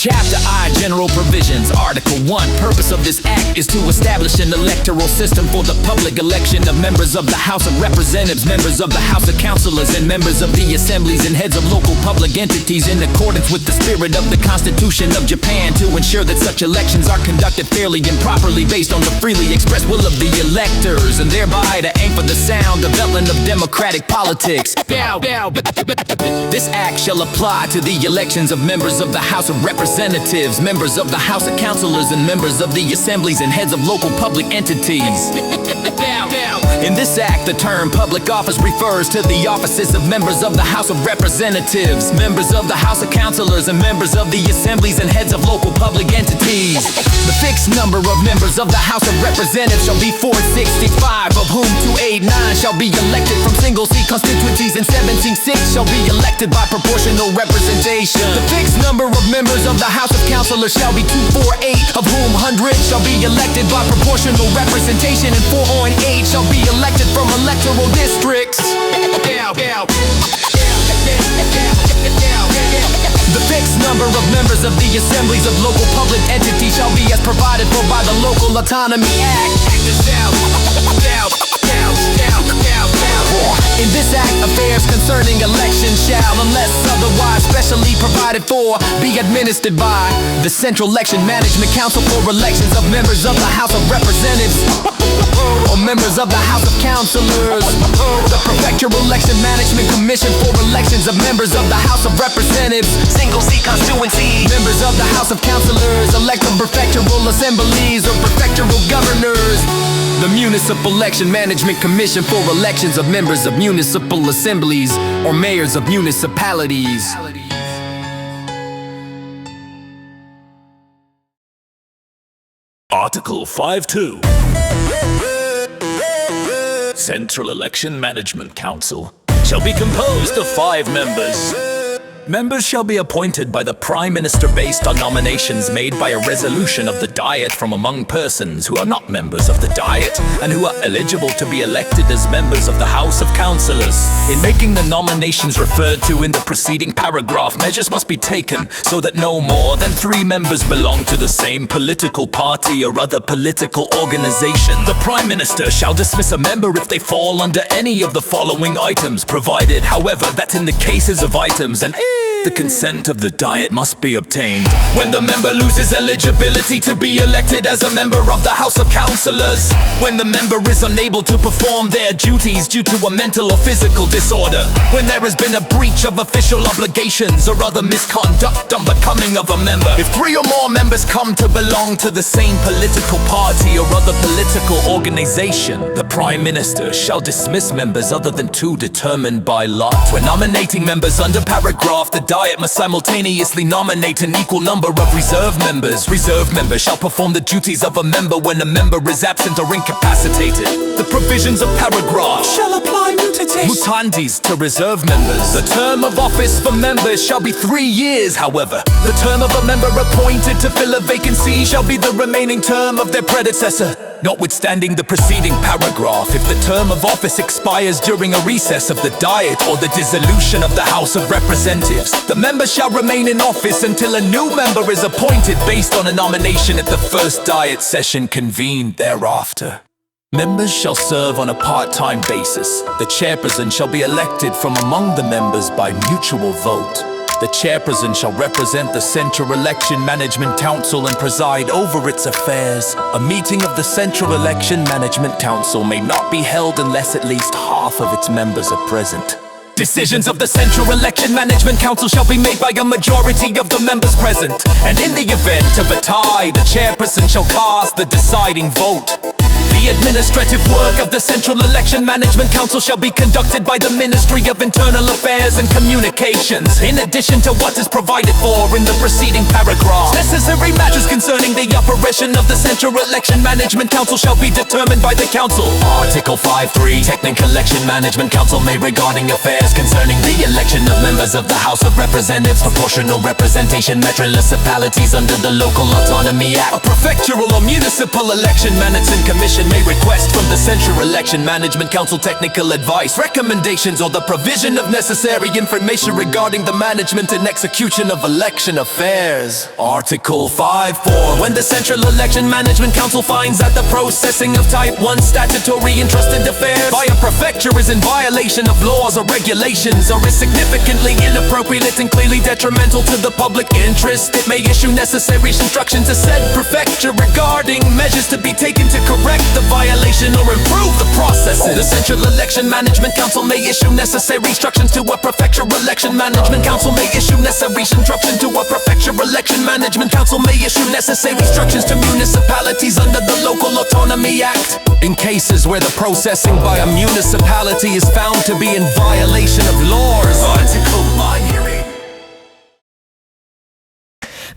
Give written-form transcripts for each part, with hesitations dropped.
Chapter I, General Provisions. Article 1, purpose of this act is to establish an electoral system for the public election of members of the House of Representatives, members of the House of Councilors, and members of the assemblies and heads of local public entities in accordance with the spirit of the Constitution of Japan, to ensure that such elections are conducted fairly and properly based on the freely expressed will of the electors, and thereby to aim for the sound development of democratic politics. This act shall apply to the elections of members of the House of Representatives, members of the House of Councilors, and members of the assemblies and heads of local public entities. In this act, the term public office refers to the offices of members of the House of Representatives, members of the House of Councilors, and members of the assemblies and heads of local public entities. The fixed number of members of the House of Representatives shall be 465, of whom 289 shall be elected from single-seat constituencies, and 176 shall be elected by proportional representation. The fixed number of members of the House of Councilors shall be 248, of whom 100 shall be elected by proportional representation, and 408 shall be elected from electoral districts. The fixed number of members of the assemblies of local public entities shall be as provided for by the Local Autonomy Act. In this act, affairs concerning elections shall, unless otherwise specially provided for, be administered by the Central Election Management Council for elections of members of the House of Representatives or members of the House of Councilors. The Prefectural Election Management Commission for elections of members of the House of Representatives, single-seat constituency, members of the House of Councilors, elected prefectural assemblies or prefectural governors. The Municipal Election Management Commission for elections of members of municipal assemblies or mayors of municipalities. Article 5.2. Central Election Management Council shall be composed of 5 members. Members shall be appointed by the Prime Minister based on nominations made by a resolution of the Diet from among persons who are not members of the Diet and who are eligible to be elected as members of the House of Councillors. In making the nominations referred to in the preceding paragraph, measures must be taken so that no more than 3 members belong to the same political party or other political organization. The Prime Minister shall dismiss a member if they fall under any of the following items, provided, however, that in the cases of items and the consent of the Diet must be obtained. When the member loses eligibility to be elected as a member of the House of Councillors, when the member is unable to perform their duties due to a mental or physical disorder, when there has been a breach of official obligations or other misconduct unbecoming of a member, if 3 or more members come to belong to the same political party or other political organization, the Prime Minister shall dismiss members other than 2 determined by lot. When nominating members under paragraph, the Diet must simultaneously nominate an equal number of reserve members. Reserve members shall perform the duties of a member when a member is absent or incapacitated. The provisions of paragraph shall apply mutandis to reserve members. The term of office for members shall be 3 years, however. The term of a member appointed to fill a vacancy shall be the remaining term of their predecessor. Notwithstanding the preceding paragraph, if the term of office expires during a recess of the Diet or the dissolution of the House of Representatives, the member shall remain in office until a new member is appointed based on a nomination at the first Diet session convened thereafter. Members shall serve on a part-time basis. The chairperson shall be elected from among the members by mutual vote. The chairperson shall represent the Central Election Management Council and preside over its affairs. A meeting of the Central Election Management Council may not be held unless at least half of its members are present. Decisions of the Central Election Management Council shall be made by a majority of the members present. And in the event of a tie, the chairperson shall cast the deciding vote. The administrative work of the Central Election Management Council shall be conducted by the Ministry of Internal Affairs and Communications, in addition to what is provided for in the preceding paragraph. Necessary matters concerning the operation of the Central Election Management Council shall be determined by the Council. Article 5.3. Technical Election Management Council may, regarding affairs concerning the election of members of the House of Representatives, proportional representation, municipalities under the Local Autonomy Act, a prefectural or municipal election management commission may request from the Central Election Management Council technical advice, recommendations, or the provision of necessary information regarding the management and execution of election affairs. Article 5.4. When the Central Election Management Council finds that the processing of Type 1 statutory entrusted affairs by a prefecture is in violation of laws or regulations, or is significantly inappropriate and clearly detrimental to the public interest, it may issue necessary instructions to said prefecture regarding measures to be taken to correct the violation or improve the processes. The Central Election Management Council may issue necessary instructions to a prefecture election management council may issue necessary instructions to a prefecture election management council may issue necessary instructions to municipalities under the Local Autonomy Act in cases where the processing by a municipality is found to be in violation of laws. Article 9.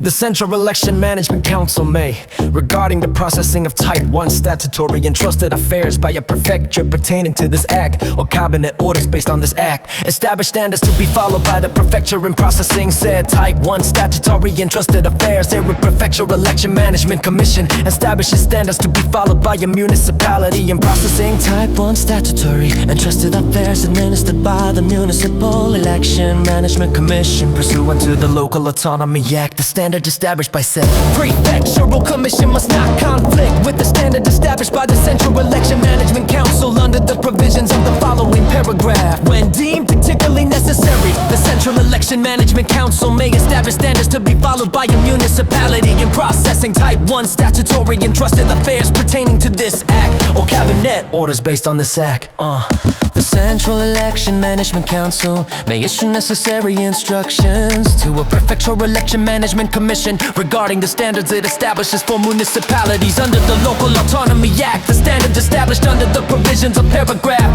The Central Election Management Council may, regarding the processing of Type 1 statutory entrusted affairs by a prefecture pertaining to this act, or cabinet orders based on this act, establish standards to be followed by the prefecture in processing said Type 1 statutory entrusted affairs. There with Prefecture Election Management Commission establishes standards to be followed by a municipality in processing Type 1 statutory entrusted affairs administered by the Municipal Election Management Commission pursuant to the Local Autonomy Act. The standard established by said prefectural commission must not conflict with the standard established by the Central Election Management Council under the provisions of the following paragraph. When deemed particularly necessary, the Central Election Management Council may establish standards to be followed by a municipality in processing Type 1 statutory entrusted affairs pertaining to this act, or cabinet orders based on this act. The Central Election Management Council may issue necessary instructions to a Prefectural Election Management Commission regarding the standards it establishes for municipalities under the Local Autonomy Act. The standard established under the provisions of paragraph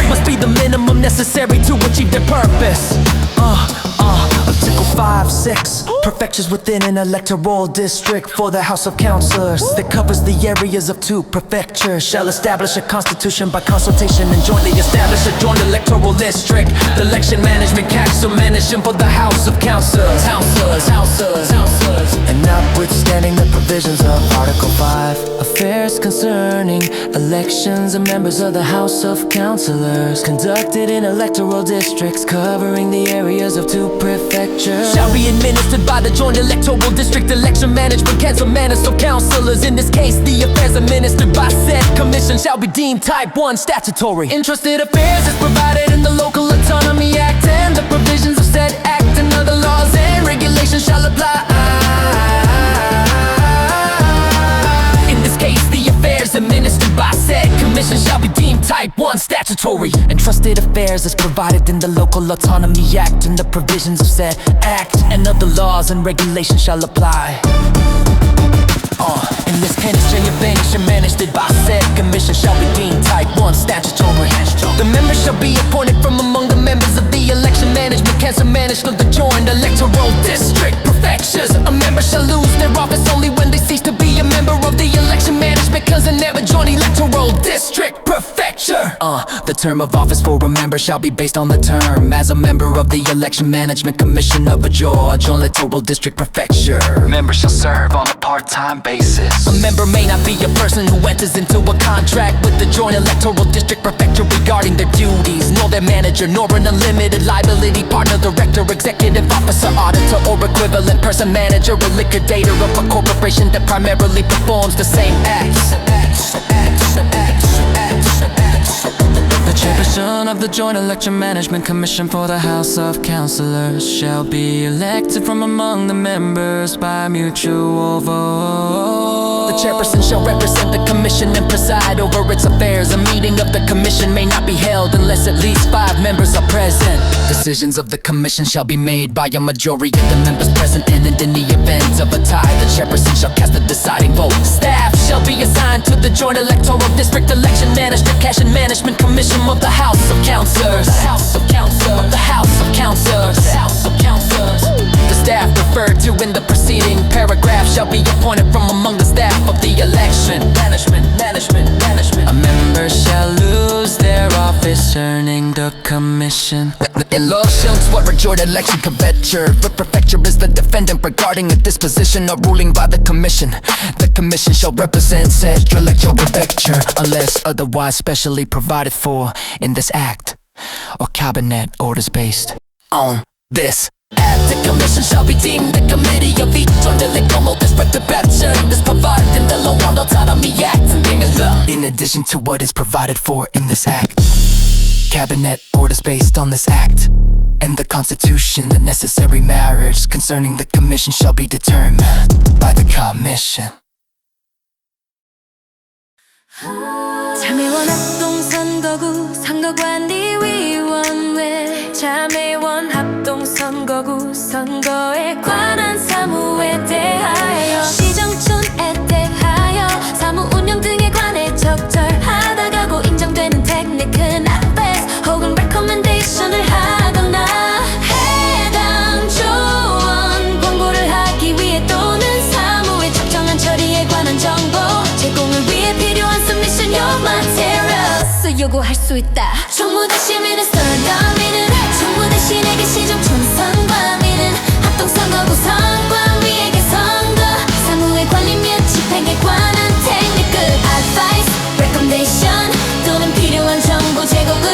must be the minimum necessary to achieve their purpose. Article 5.6. Prefectures within an electoral district for the House of Councillors that covers the areas of 2 prefectures shall establish a constitution by consultation and jointly establish a joint electoral district. The Election Management Council management for the House of Councillors. And notwithstanding the provisions of Article 5, affairs concerning elections of members of the House of Councillors conducted in electoral districts covering the areas of 2 prefectures shall be administered by the Joint Electoral District Election Management Council managed of councillors. In this case, the affairs administered by said commission shall be deemed Type 1 statutory entrusted affairs as provided in the Local Autonomy Act, and the provisions of said act and other laws and regulations shall apply. In this case, the affairs administered by said commission shall be deemed Type 1 statutory entrusted affairs as provided in the Local Autonomy Act, and the provisions of said act and other laws and regulations shall apply. In this case, the managed by said commission shall be deemed Type 1 statutory. The members shall be appointed from among the members of the Election Management Council managed of the Joint Electoral District Prefectures. A member shall lose their office only when they cease to be a member of the Election Management Council and never join Electoral District Prefecture. The term of office for a member shall be based on the term as a member of the Election Management Commission of a Joint Electoral District Prefecture. Members shall serve on a part-time basis. A member may not be a person who enters into a contract with the Joint Electoral District Prefecture regarding their duties, nor their manager, nor an unlimited liability partner, director, executive officer, auditor, or equivalent person, manager, or liquidator of a corporation that primarily performs the same acts. The chairperson of the Joint Election Management Commission for the House of Councillors shall be elected from among the members by mutual vote. The chairperson shall represent the commission and preside over its affairs. A meeting of the commission may not be held unless at least 5 members are present. Decisions of the commission shall be made by a majority of the members present, and in the event of a tie, the chairperson shall cast the deciding vote. Staff shall be assigned to the Joint Electoral District Election Management Cash and Management Commission of the House of Councillors. The House of Councillors. The House of Councillors. The House of Councillors. The staff referred to in the preceding paragraph shall be appointed from among the staff of the Election Management. A member shall lose their office earning the commission. In lawsuits where a joint election prefecture, the prefecture is the defendant regarding a disposition or ruling by the commission. The commission shall represent said electoral prefecture. prefecture unless otherwise specially provided for in this act or cabinet orders based on this. The commission shall be deemed the committee of each under the como respect to better this provided in the law on autonomy act In addition to what is provided for in this act, cabinet orders based on this act and the constitution, the necessary matters concerning the commission shall be determined by the commission. 참의원 합동선거구 선거관리위원회 참의원 합동선거구 선거에 관한 사무에 대하여 시정촌에 대하여 사무 운영 등에 관해 적절하다고 인정되는 테크닉은 앞에서 혹은 레코멘데이션을 하거나 해당 조언 공고를 하기 위해 또는 사무의 적정한 처리에 관한 정보 제공을 위해 필요한 submission your materials 요구할 수 있다. 총무 대신에는 썰더미는 총무 대신에게 시정촌 선관위는 합동선거구 선관위에게 선거 사무의 관리 및 집행에 관한 테크닉 advice, recommendation 또는 필요한 정보 제공을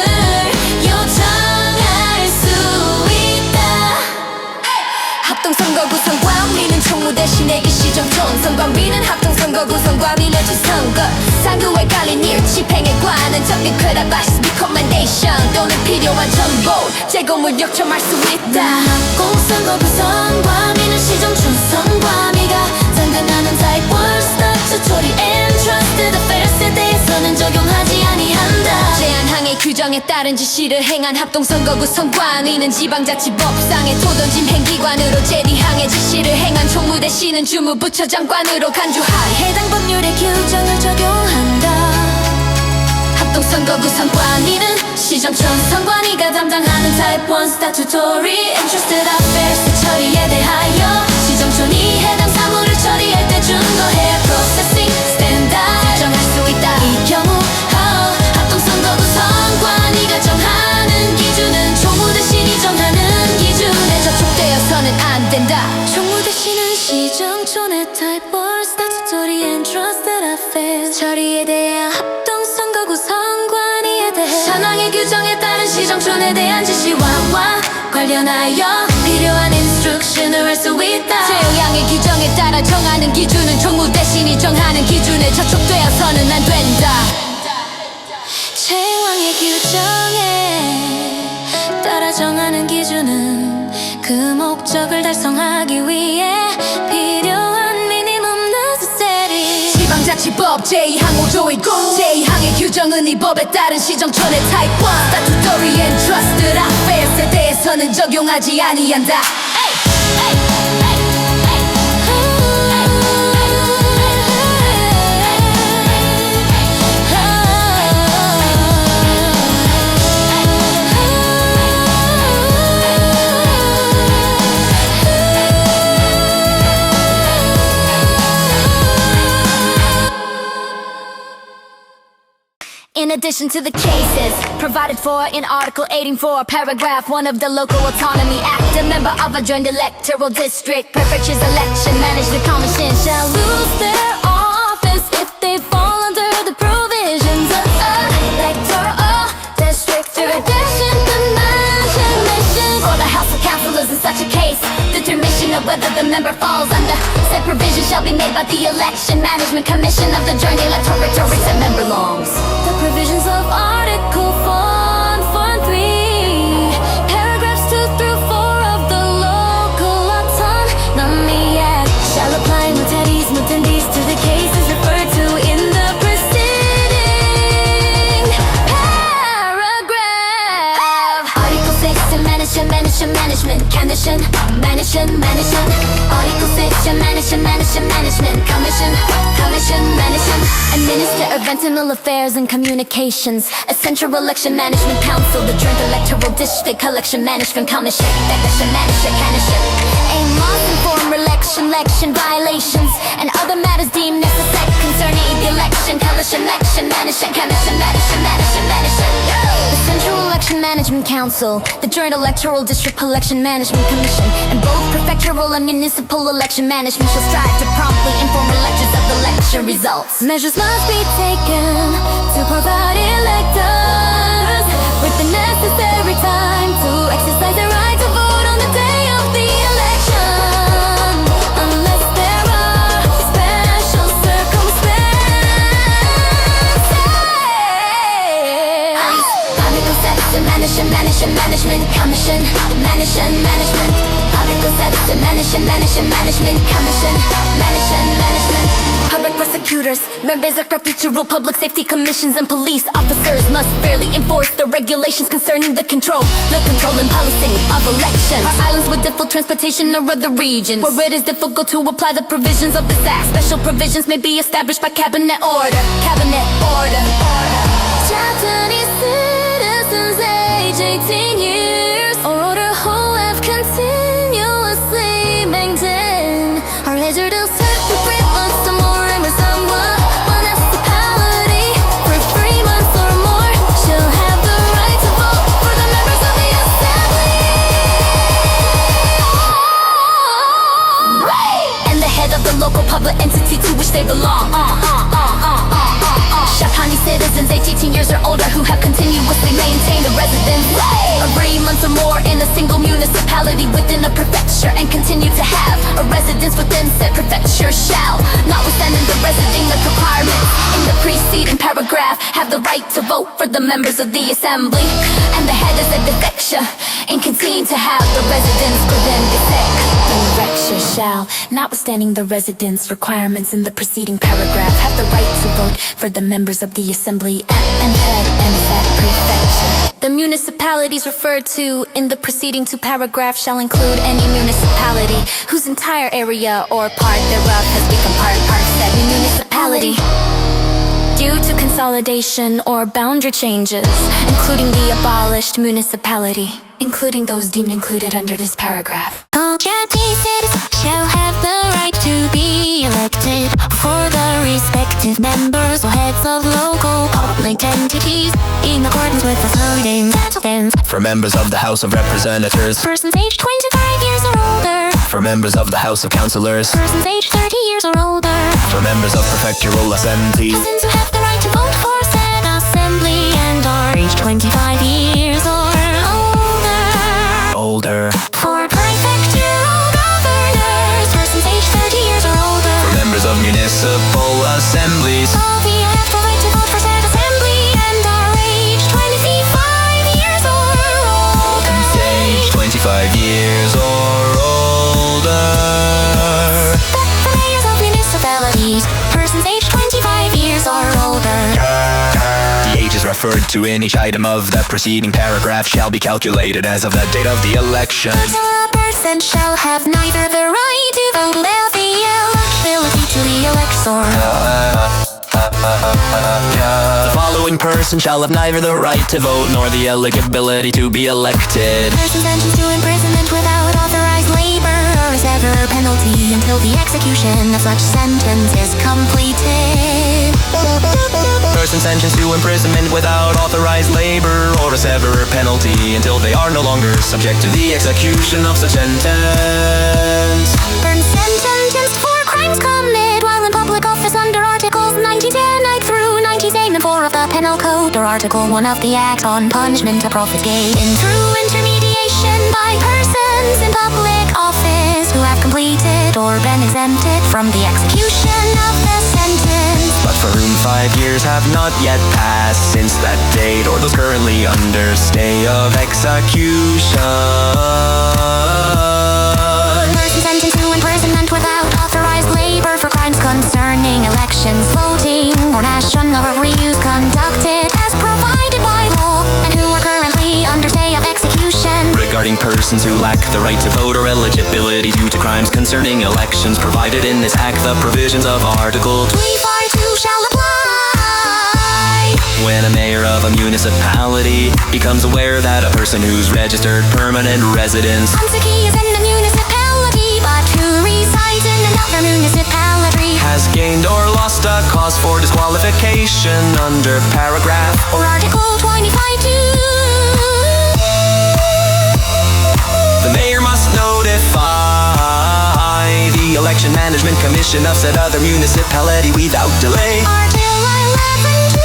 요청할 수 있다. 합동선거구 선관위는 총무 대신에게 시정촌 선관위는 합동선거구 선관위는 지선거 상구의 관리 및 집행에 관한 정립 advice, recommendation 또는 필요한 정보 제공을 요청할 수 있다. 합동선거구 선관위는 시정촌 선관위가 상관하는 type 1 statutory and trusted affairs에 대해서는 적용하지 아니한다. 제한항의 규정에 따른 지시를 행한 합동선거구 선관위는 지방자치법상의 토던짐 행기관으로 제리항의 지시를 행한 총무 대신은 주무부처 장관으로 간주하여 해당 법률의 규정을 적용한다. 합동선거구 선관위는 시정촌 선관위가 담당하는 type 1 statutory and trusted affairs 처리에 대하여 시정촌이 해당 사무를 처리할 때 준거해 processing standard 정할 수 있다. 이 경우 합동선거구 선관위가 정하는 기준은 총무 대신이 정하는 기준에 저촉되어서는 안 된다. 총무 대신은 시정촌의 type 1 statutory and trusted affairs 처리에 대해 합동선거구 선관위에 대해 현황의 규정에 따른 시정촌에 대한 지시와 관련하여 필요한 인스트럭션을 할 수 있다. 제형의 규정에 따라 정하는 기준은 총무 대신이 정하는 기준에 저촉되어서는 안 된다. 제형의 규정에 따라 정하는 기준은 그 목적을 달성하기 위해 필요한 미니멈 necessary 지방자치법 제2항 5조이고 제2항의 규정은 이 법에 따른 시정촌의 type 1 statutory and trusted affairs에 대해서는 적용하지 아니한다. In addition to the cases provided for in Article 84, Paragraph 1 of the Local Autonomy Act, a member of a joint electoral district, prefecture's election management commission shall lose their office if they fall under the provisions of electoral district. Through addition to mission for the House of Councillors in such a case, determination of whether the member falls under said provision shall be made by the Election Management Commission of the joint electoral district that member belongs. The provisions of Article 4 and 3, paragraphs 2 through 4 of the Local Autonomy Act shall apply muteris mutandis to the cases referred to in the preceding paragraph. Article 6, management condition, management. Article 6, management commission, administer internal affairs and communications. A central election management council, the joint electoral district election management commission. A must inform election violations and other matters deemed necessary concerning the election management commission. The central election management council, the joint electoral district election management commission, and both prefectural and municipal election management shall strive to promptly inform electors of the election results. Measures must be taken Management Article 7 Management Commission Management Public prosecutors, members of prefectural public safety commissions and police officers must fairly enforce the regulations concerning the control and policing of elections. Our islands with difficult transportation or other regions where it is difficult to apply the provisions of this act. Special provisions may be established by cabinet order. Japanese citizens age 18 years or older who have continuously maintained or registered for 3 months or more in someone municipality for 3 months or more shall have the right to vote for the members of the assembly. And the head of the local public entity to which they belong. Japanese citizens age 18 years or older who have continuously maintained a residence of 3 months or more in a single municipality within a prefecture and continue to have a residence within said prefecture shall, notwithstanding the residing requirements in the preceding paragraph, have the right to vote for the members of the assembly. And the head of the prefecture and continue to have the residence within the prefecture shall, notwithstanding the residence requirements in the preceding paragraph, have the right to vote for the members of the assembly and head and that prefecture. The municipalities referred to in the preceding 2 paragraphs shall include any municipality whose entire area or part thereof has become part of said municipality due to consolidation or boundary changes, including the abolished municipality, including those deemed included under this paragraph. All Japanese citizens shall have the right to be elected for the respective members or heads of local public entities in accordance with the following settlements. For members of the House of Representatives, Persons aged 25 years or older. for members of the House of Councillors, Persons aged 30 years or older. for members of prefectural assemblies, Persons who have the right to vote for said assembly and are aged 25 years or older, for prefectural governors. Persons aged 30 years or older. for members of municipal assemblies, All the have the right to vote for said assembly and are aged 25 years or older. age 25 years or older. The mayors of municipalities. Persons aged 25 years or older. The ages referred to in each item of the preceding paragraph shall be calculated as of the date of the election. A person shall have neither the right to vote nor the eligibility to the elector. The following person shall have neither the right to vote nor the eligibility to be elected. Person sentenced to imprisonment without authorized labor or severe penalty until the execution of such sentence is completed. Person sentenced to imprisonment without authorized labor or a severe penalty until they are no longer subject to the execution of such sentence. Person sentenced for crimes committed while in public office under Articles 1910 through 1984 of the Penal Code or Article 1 of the Act on Punishment of Profits gained through intermediation by persons in public office who have completed or been exempted from the execution of the sentence, But for whom 5 years have not yet passed since that date, or those currently under stay of execution. person sentenced to imprisonment without authorized labor for crimes concerning elections, voting, or national reviews conducted as provided by law, and who are currently under stay of execution. Regarding persons who lack the right to vote or eligibility due to crimes concerning elections provided in this act, the provisions of Article 352 shall apply. When a mayor of a municipality becomes aware that a person whose registered permanent residence Kansaki is in the municipality, but who resides in another municipality has gained or lost a cause for disqualification under paragraph or Article 25(2), the mayor must notify the Election Management Commission of said other municipality without delay. Article 11(2).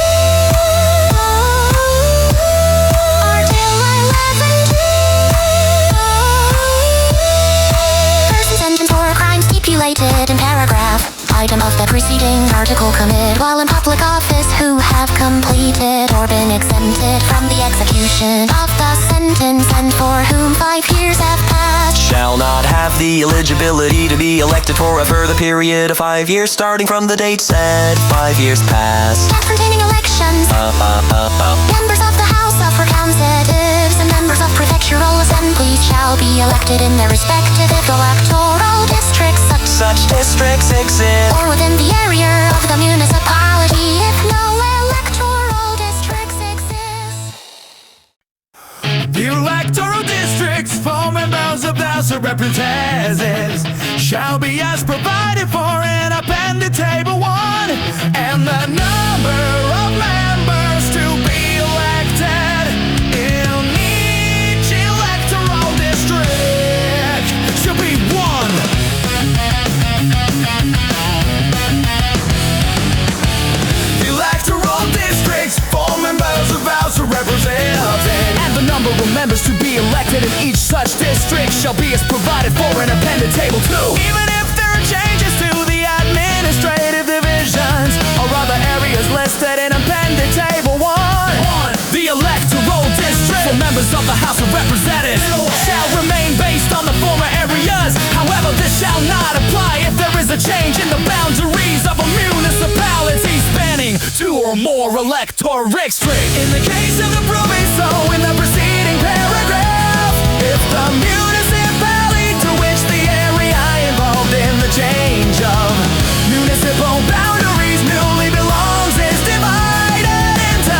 Article 11(2). Person sentenced for a crime stipulated in paragraph item of the preceding article committed while in public office who have completed or been exempted from the execution of the sentence and for whom 5 years have passed shall not have the eligibility to be elected for a further period of 5 years starting from the date said 5 years past. Acts containing elections. Members of the House of Representatives and members of prefectural assemblies shall be elected in their respective electoral districts. Such districts exist Or within the area of the municipality if no electoral districts exist. The electoral districts for members of the House of Representatives shall be as provided for in Appendix Table 1, and the number of members to be elected in each electoral district shall be 1. The electoral districts for members of the House of Representatives and the number of members to be elected in each such district shall be as provided for in Appendix Table 2. Even if there are changes to the administrative divisions or other areas listed in Appendix Table 1, the electoral district for members of the House of Representatives shall remain based on the former areas. However, this shall not apply if there is a change in the boundaries of a municipality spanning 2 or more electoral districts. In the case of the proviso in the preceding paragraph, if the municipality to which the area involved in the change of municipal boundaries newly belongs is divided into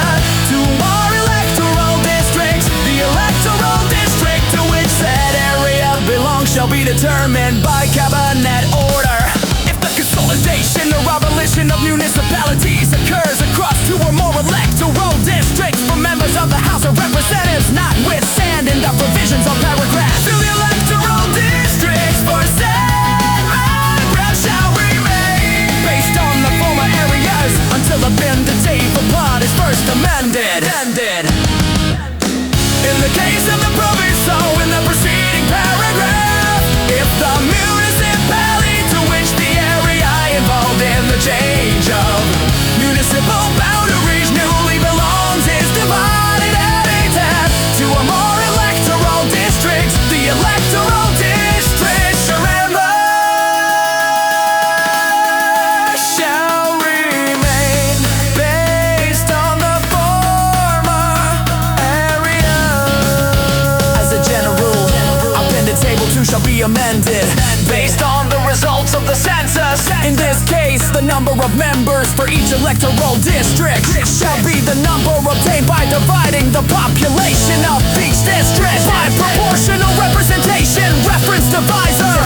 2 more electoral districts, the electoral district to which said area belongs shall be determined by cabinet order. If the consolidation or abolition of municipalities occurs across 2 or more electoral districts for members of the House of Representatives, notwithstanding the provisions of paragraph 2, the electoral districts for said members shall remain based on the former areas until the Appendix upon is first amended. In the case of the proviso in the preceding paragraph, if the municipality to which the area involved in the change of municipal boundaries newly belongs is divided into 2 or more electoral districts, the electoral districts shall remain based on the former area. As a general rule, Appendix Table 2 shall be amended based on the results of the census. In this case, the number of members for each electoral district shall be the number obtained by dividing the population of each district by proportional representation, reference divisor,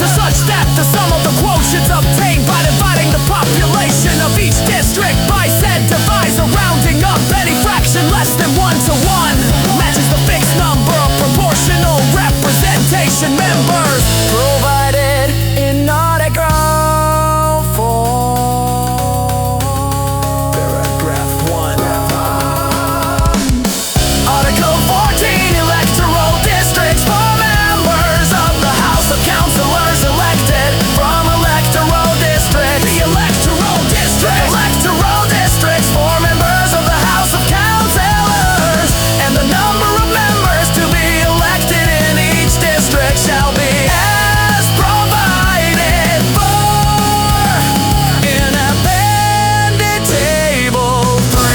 such that the sum of the quotients obtained by dividing the population of each district by said divisor, rounding up any fraction less than 1:1, matches the fixed number of proportional representation members provided in Article 4, Paragraph 1. Article 14, electoral districts for members of the House of Councilors elected from electoral districts. The electoral districts for members of the House of Councilors and the number of members to be elected in each district shall be as provided for in Appendix Table 3.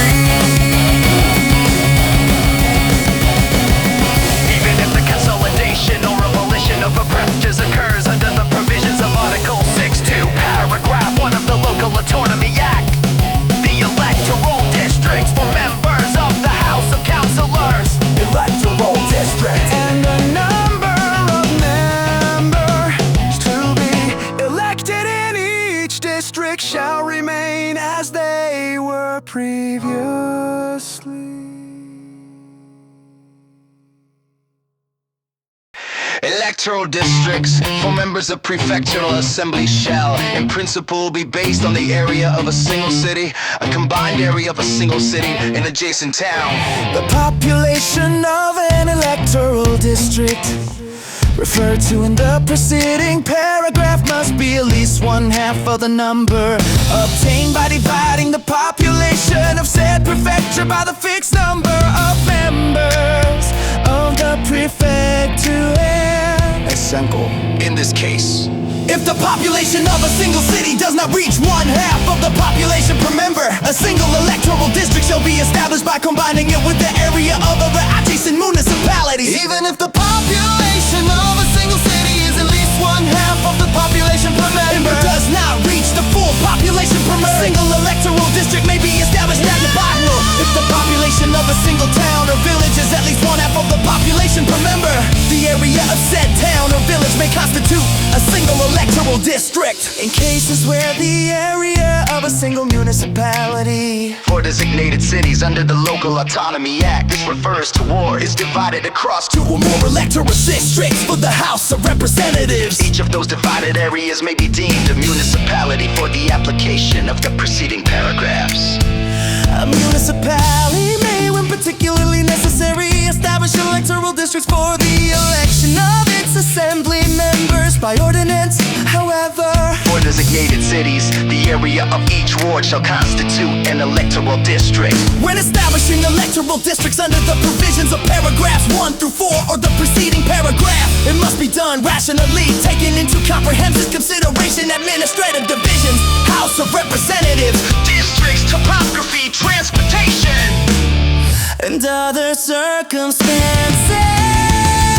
Even if the consolidation or abolition of a preferences occurs under the provisions of Article 6(2), Paragraph 1 of the Local Autonomy Act, the electoral districts for members of the House of Councilors, electoral districts, and the number of members to be elected in each district shall remain as they were previously. Electoral districts for members of prefectural assembly shall, in principle, be based on the area of a single city, a combined area of a single city, an adjacent town. The population of an electoral district referred to in the preceding paragraph must be at least 1/2 of the number obtained by dividing the population of said prefecture by the fixed number of members of the prefecture. Example. In this case, If the population of a single city does not reach 1/2 of the population per member, a single electoral district shall be established by combining it with the area of other adjacent municipalities. Even if the population of a single city is at least 1/2 of the population per member does not reach the full population per member, a single electoral district may be established at the bottom. If the population of a single town or village is at least 1/2 of the population per member, the area of said town or village may constitute a single electoral district. In cases where the area of a single municipality for designated cities under the Local Autonomy Act, this refers to war, is divided across two or more electoral districts for the House of Representatives. Each of those divided areas may be deemed a municipality for the application of the preceding paragraphs. A municipality may, when particularly necessary, establish electoral districts for the election of its assembly members by ordinance. However, for designated cities, the area of each ward shall constitute an electoral district. When establishing electoral districts under the provisions of paragraphs 1 through 4 or the preceding paragraph, it must be done rationally, taking into comprehensive consideration administrative divisions, House of Representatives, districts, topography, transportation, and other circumstances.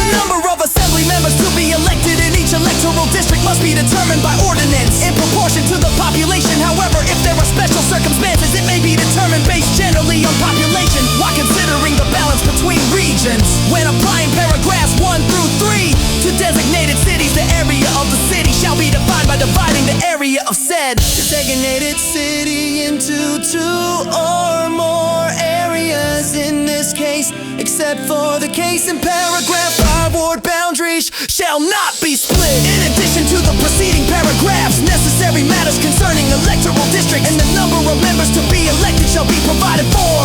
The number of assembly members to be elected in each electoral district must be determined by ordinance in proportion to the population. However, if there are special circumstances, it may be determined based generally on population while considering the balance between regions. When applying paragraphs 1 through 3 to designated cities, the area of the city shall be defined by dividing the area of said designated city into 2 or more areas. In this case, except for the case in paragraph 5, ward boundaries shall not be split. In addition to the preceding paragraphs, necessary matters concerning electoral districts and the number of members to be elected shall be provided for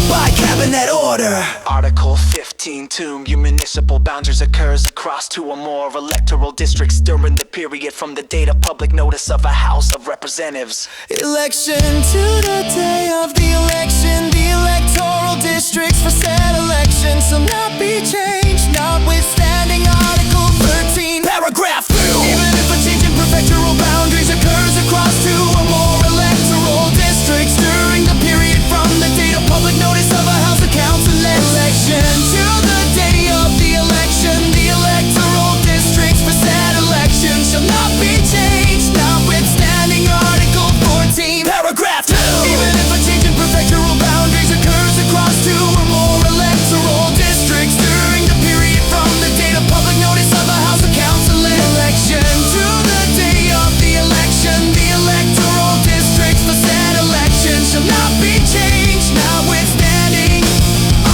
by cabinet order. Article 15(2). Municipal boundaries occurs across 2 or more electoral districts during the period from the date of public notice of a House of Representatives. Election to the day of the election, the electoral districts for said election shall not be changed, notwithstanding Article 13, Paragraph 2. Even if a change in prefectural boundaries occurs across 2 or more electoral districts during the period from the date of public notice of a House of Council election to the day of the election, the electoral districts for said election shall not be changed, notwithstanding Article 14, Paragraph 2. Even if a change in prefectural boundaries occurs across 2 or more electoral districts during the period from the date of public notice of a House of Council election to the day of the election, the electoral districts for said election shall not be changed, notwithstanding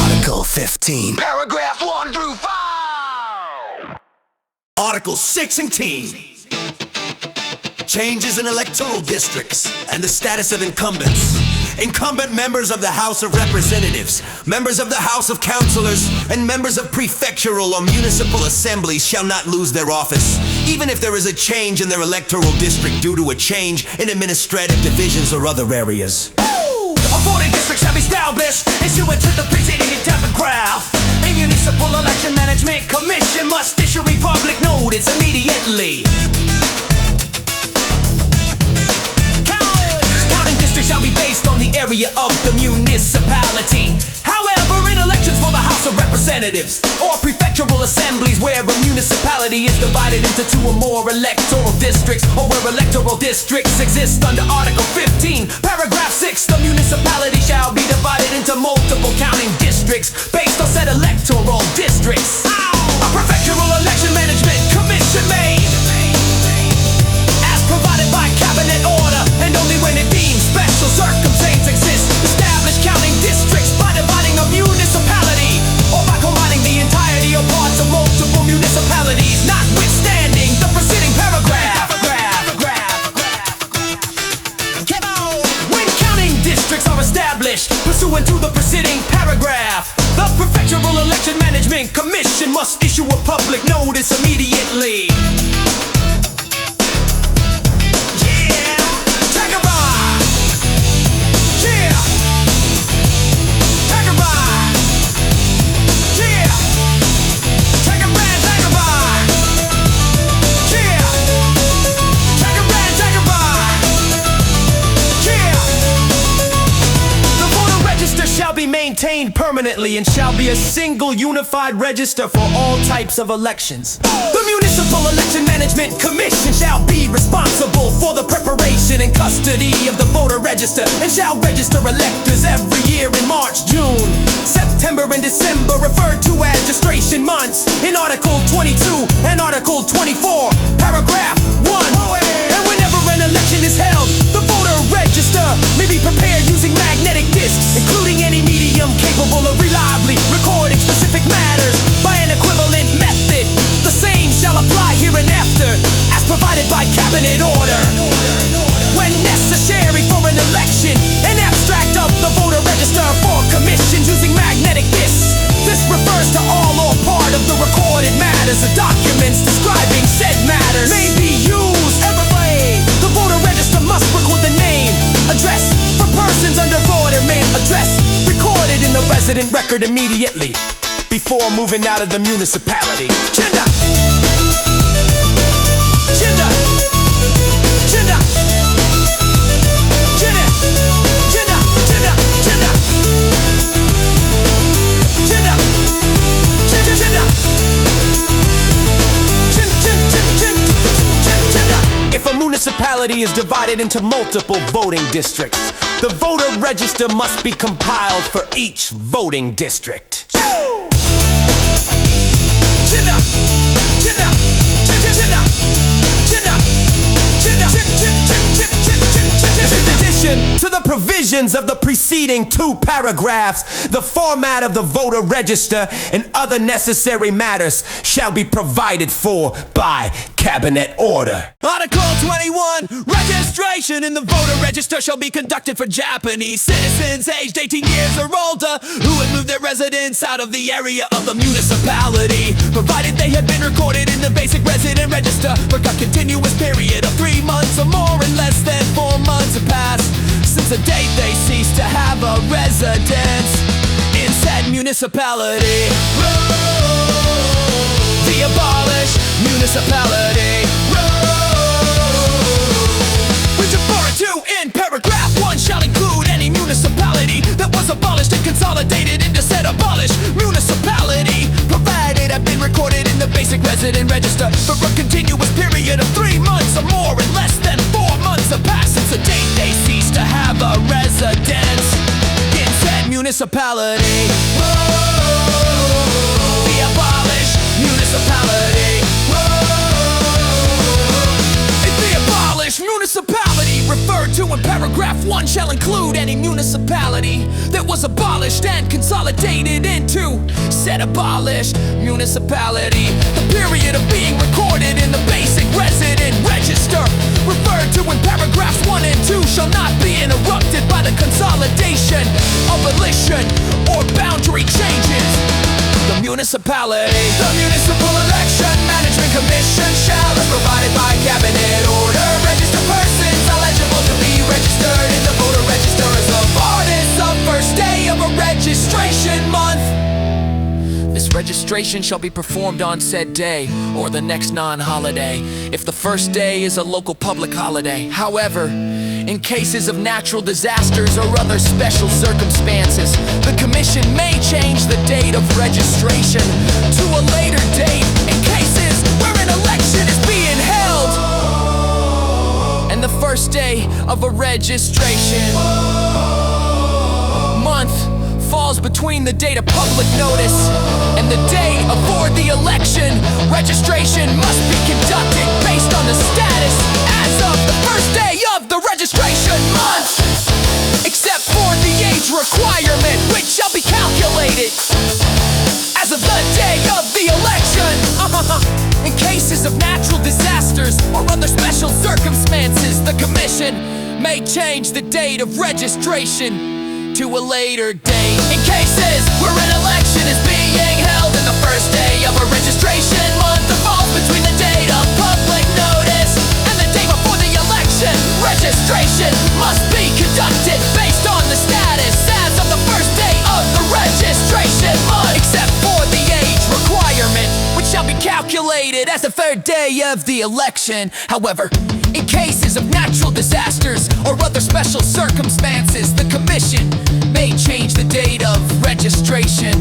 Article 15, Paragraph 1 through 5. Article 16. Changes in electoral districts and the status of incumbents. Incumbent members of the House of Representatives, members of the House of Councilors, and members of prefectural or municipal assemblies shall not lose their office, even if there is a change in their electoral district due to a change in administrative divisions or other areas. A voting district shall be established pursuant to the preceding paragraph. A municipal election management commission must issue a public notice immediately. Counting districts shall be based on the area of the municipality. However, in elections for the House of Representatives or prefectural assemblies where a municipality is divided into 2 or more electoral districts, or where electoral districts exist under Article 15, Paragraph 6, the municipality shall be divided into multiple counting districts based on said electoral districts. A prefectural election management commission made as provided by cabinet order, and only when it deems special circumstances exist, establish counting districts by dividing a municipality or by combining the entirety or parts of multiple municipalities, notwithstanding the preceding paragraph. When counting districts are established pursuant to the preceding paragraph, the prefectural election management Management Commission must issue a public notice immediately. Yeah, take a ride. Yeah, take a ride. Yeah, take a ride, take a ride. Yeah, take a ride, take a ride. Yeah, the voter register shall be maintained permanently and shall be a single unified register for all types of elections. The Municipal Election Management Commission shall be responsible for the preparation and custody of the voter register and shall register electors every year in March, June, September, and December, referred to as registration months in Article 22 and Article 24, Paragraph 1. And whenever an election is held, the voter register may be prepared using magnetic discs, including any medium capable of reliably recording specific matters by an equivalent method. The same shall apply hereinafter, as provided by cabinet order. When necessary for an election, an abstract of the voter register for commissions using magnetic discs. This refers to all or part of the recorded matters or documents describing said matters may be used every way. The voter register must record the name, address for persons under voter mail address, recorded in the resident record immediately before moving out of the municipality. Gender. Gender. Gender. Gender. Gender. Gender. Gender. Gender. Gender. Gender. If a municipality is divided into multiple voting districts, the voter register must be compiled for each voting district. In addition to the provisions of the preceding two paragraphs, the format of the voter register and other necessary matters shall be provided for by cabinet order. Article 21, registration in the voter register shall be conducted for Japanese citizens aged 18 years or older who had moved their residence out of the area of the municipality, provided they had been recorded in the basic resident register for a continuous period of 3 months or more and less than 4 months have passed since the date they ceased to have a residence in said municipality. The abolished municipality. Which referred to in paragraph 1 shall include any municipality that was abolished and consolidated into said abolished municipality, provided have been recorded in the basic resident register for a continuous period of 3 months or more and less than 4 months have passed since the date they ceased to have a residence in said municipality. The abolished municipality. The abolished municipality referred to in paragraph 1 shall include any municipality that was abolished and consolidated into said abolished municipality. The period of being recorded in the basic resident register referred to in paragraphs 1 and 2 shall not be interrupted by the consolidation, abolition, or boundary changes. The municipality. The Municipal Election Management Commission shall, as provided by cabinet order, register persons eligible to be registered in the voter register as of the first day of a registration month. This registration shall be performed on said day or the next non-holiday if the first day is a local public holiday. However, in cases of natural disasters or other special circumstances, the Commission may change the date of registration to a later date in cases where an election is being held and the first day of a registration month falls between the date of public notice and the day for the election. Registration must be conducted based on the status as of the first day of the registration month, except for the age requirement, which shall be calculated as of the day of the election. In cases of natural disasters or other special circumstances, the Commission may change the date of registration to a later date. In cases where an election is being held and the first first day of a registration month that falls between the date of public notice and the day before the election. Registration must be conducted based on the status as of the first day of the registration month, except for the age requirement, which shall be calculated as the third day of the election. However, in cases of natural disasters or other special circumstances, the Commission may change the date of registration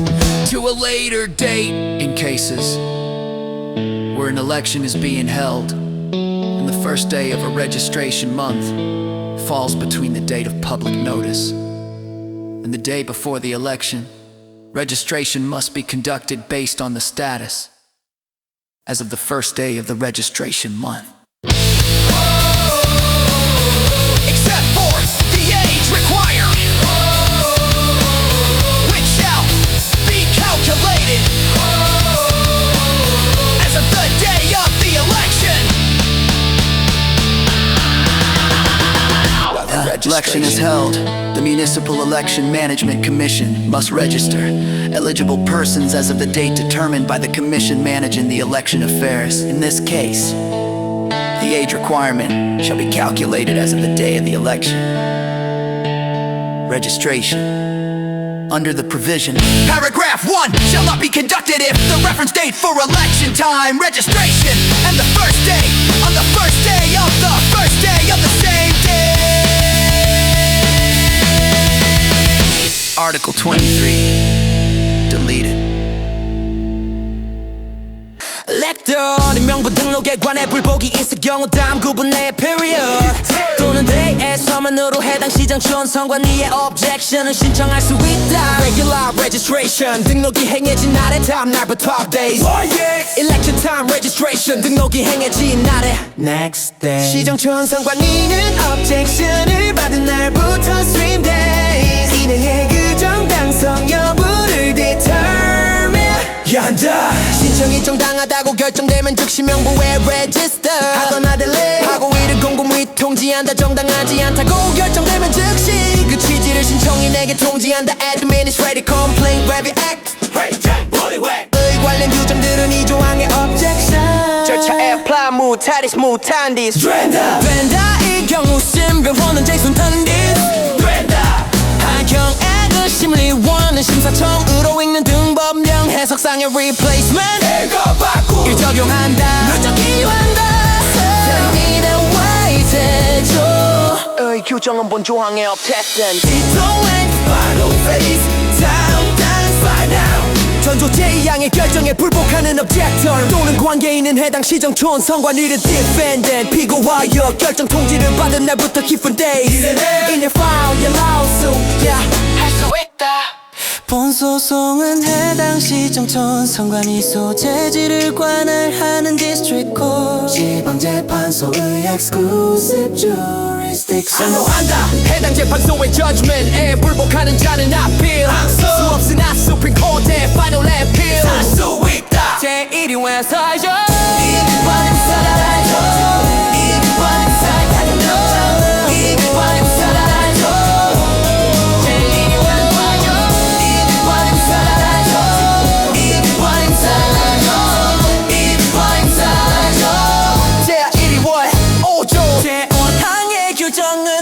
to a later date. In cases where an election is being held and the first day of a registration month falls between the date of public notice and the day before the election, registration must be conducted based on the status as of the first day of the registration month. Except for the age required, which shall be calculated as of the day of the election. While the election is held, the Municipal Election Management Commission must register eligible persons as of the date determined by the commission managing the election affairs. In this case, the age requirement shall be calculated as of the day of the election. Registration under the provision Paragraph 1 shall not be conducted if the reference date for election time registration and the first day on the first day of the first day of the same day. Article 23 deleted. 렉터는 명부 등록에 관해 불복이 있을 경우 다음 구분 내에 period 또는 대에서만으로 해당 시장 촌선관위의 objection을 신청할 수 있다. Regular registration 등록이 행해진 날의 다음 날부터 12 days. Election time registration 등록이 행해진 날의 next day. 시장 촌선관위는 objection을 받은 날부터 3 days 이내에 그 정당성 여부를 determine 한다. 신청이 정당하다고 결정되면 즉시 명부에 register 하거나 delay 하고 이를 공고 및 통지한다. 정당하지 않다고 결정되면 즉시 그 취지를 신청인에게 통지한다. Administrative Complaint Review Act 의 관련 규정들은 이 조항의 objection 절차에 apply 못한 this 된다. 이 경우 신변호는 제손한 this 된다. 한경의 그 심리원은 심사청으로 읽는 등법령 해석상의 replacement 이거 바꾸 일 적용한다. 누적기한다. 당신의 와이제조 의 규정은 본 조항의 objection 이동행 final phase 다음 단계 find out 전조 제2항의 결정에 불복하는 objector 또는 관계인은 해당 시정촌 선관위를 defendant 피고하여 결정 통지를 받은 날부터 기쁜 days in your file your lawsuit 할 수 있다. 본소송은 해당 시정촌 선관위 소재지를 관할하는 district court 지방재판소의 exclusive jurisdiction 선호한다. 해당 재판소의 judgment에 불복하는 자는 appeal 수 없으나 supreme court의 final appeal 할 수 있다. 제1위 사죠 이기관은 살아라죠 이기관은 살아라죠 이기관은 살아라죠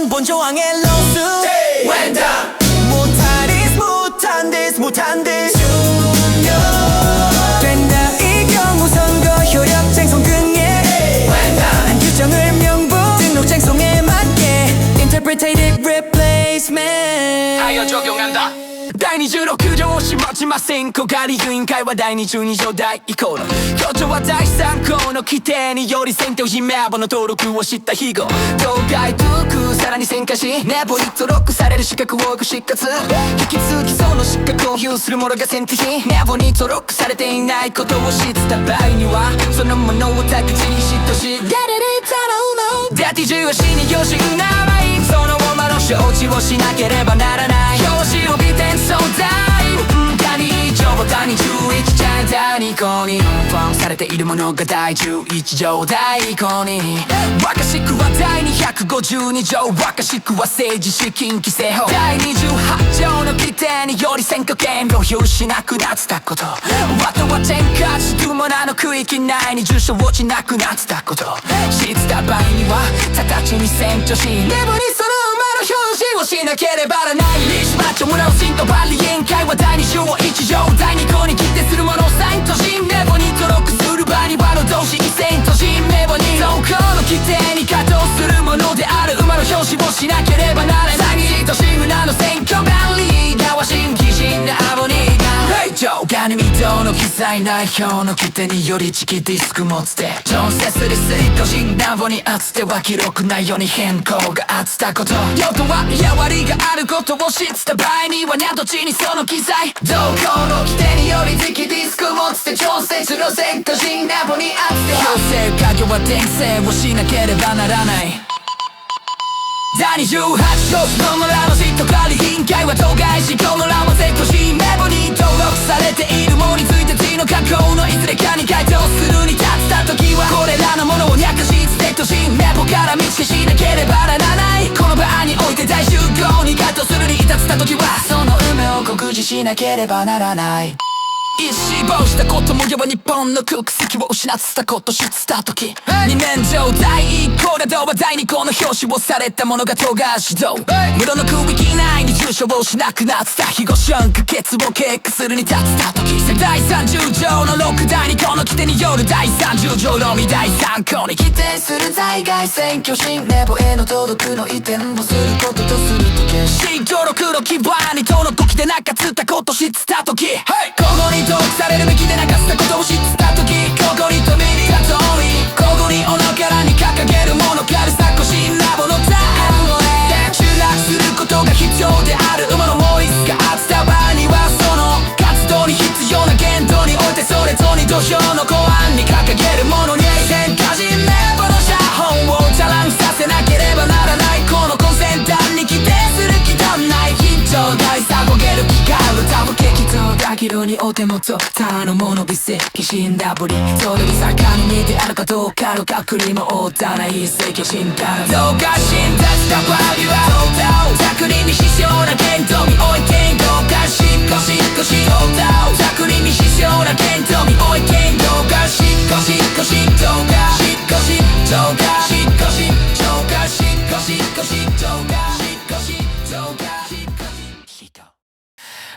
본조항의 lawsuit 못한 this 된다. 이 경우 선거 효력 쟁송 등의 한 규정을 명부 등록 쟁송에 맞게 interpretative replacement 하여 적용한다. 第二16条をしまちません。小狩り委員会は第22条第1項の協調は第3項の規定により選挙人名簿の登録をした非合当該督さらに選化し名簿に登録される資格を失活引き続きその資格を有する者が選定し名簿に登録されていないことを知った場合にはそのものを宅地に嫉妬し第14死によしうなまいそのままの承知をしなければならない表紙を美点相談第11チャン第2項にフォンされているものが第11条第2項に若しくは第252条若しくは政治資金規正法第28条の規定により選挙権を有しなくなってたこと、あとは天下地雲の区域内に住所落ちなくなってたこと、知った場合には直ちに選挙し、ネボにその馬の表示をしなければならない。西町村尾新とバリ委員会は第2章を一条、第2項に規定するものをサインとし、ネボに登録する場合にはの同士一線とし、ネボに走行の規定に稼働するものである馬の表示をしなければならない。詐欺とシグナの選挙バリーガーは新規人なアボニーガー上下に未踏の記載内表の規定によりチキディスク持つて調整する水個人ナボにあつては記録内容に変更があったこと、用途はやわりがあることを知った場合にはなどちにその記載動向の規定によりチキディスク持つて調整する選個人ナボにあつて強制家業は転生をしなければならない。第28号室の村のシット管理委員会は当該事項の欄をセットし、メモに登録されているものについて次の過去のいずれかに該当するに立った時はこれらのものを略しセットし、メモから見つけしなければならない。この場合において大集合に該当するに至った時はその運命を告示しなければならない。一死亡したこともやは日本の国籍を失ったこと知った時、2年上第1項などは第2項の表紙をされたものが当該指導、室の区域内に住所をしなくなった非合瞬可決を経過するに立った時、第30条の6第2項の規定による第30条のみ第3項に規定する在外選挙人名簿への登録の移転をすることとすると新登録の基盤に登録規定なかったこと知った時、ここに登録されるべきでなかったことを知った時、ここに飛び入った通りここにおのからに掲げるもの軽さこしラボのタイムで集落することが必要である馬のモイスがあった場合にはその活動に必要な言動においてそれとに土俵の公安に掲げるものに変化人名簿の写本をチャランさせなければならない。このコンセンターに規定する気断ない緊張大さぼげる気が歌う激闘だけどにお手元他のもの微生疑心だぶりそれに盛んにであるかどうかの確認も負たない一石心だどうか診断した場合は確認に支障な検討においてどうかしっこしっこし確認に支障な検討においてどうかしっこしっこしどうかしっこしどうかしっこしどうかしっこしっこしどうかしっこしどうか